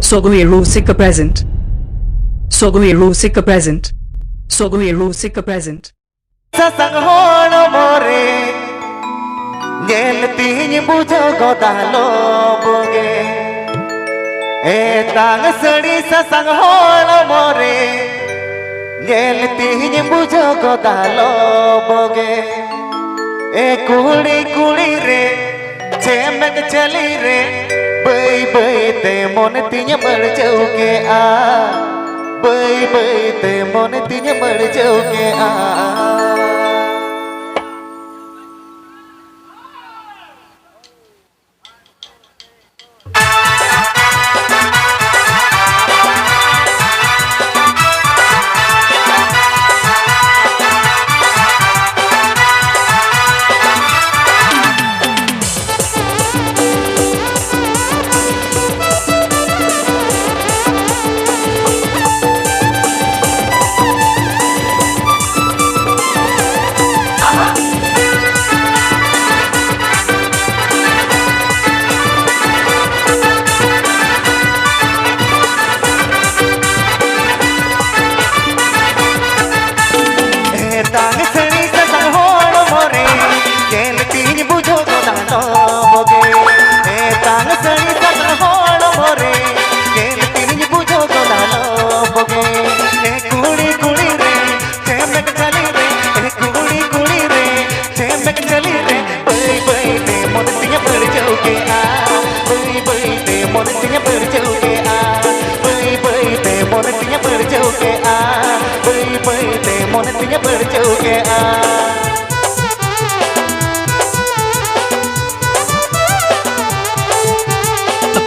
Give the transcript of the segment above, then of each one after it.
Sogoe Rusica present. Sogoe Rusica present. Sogoe Rusica present. Sasang hono more Nyel tiny bujo godalo boge Etang sadi sasang hono more Nyel tiny bujo godalo boge E kuli kuli re Chemek chali re Bai bai te mon tiny mar jauke a Bai bai te mon tiny mar jauke a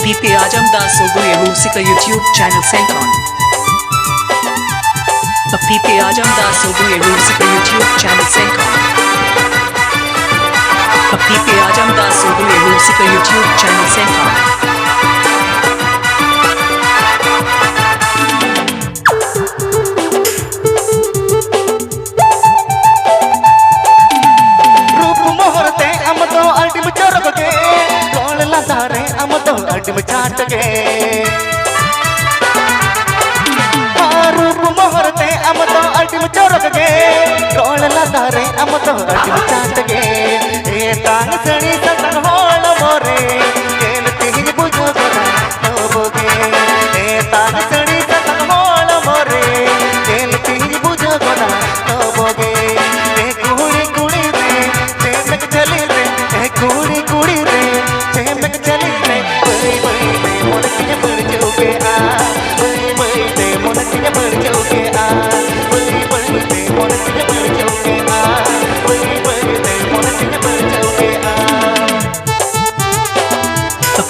PP Ajamdas Sogoe Rusica YouTube channel sent on. PP Ajamdas Sogoe Rusica YouTube channel sent on. PP Ajamdas Sogoe Rusica YouTube channel sent on. Ultimate चाट के रूप मोहरते हम तो ultimate चोरक के role लदारे हम तो ultimate चाट के ए तांग सड़ी सतन होल मोरे केल तीन बुझो गना तोबोगे ए तांग सड़ी सतन होल मोरे केल तीन बुझो गना तोबोगे ए कुड़ी कुड़ी रे चेमक चली रे ए कुड़ी कुड़ी रे चेमक चली रे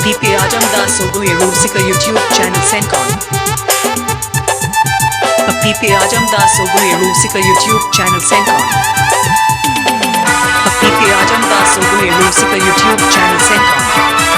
PP Ajamdas Sogoe Rusica YouTube channel sent on. PP Ajamdas Sogoe Rusica YouTube channel sent on. PP Ajamdas Sogoe Rusica YouTube channel sent on.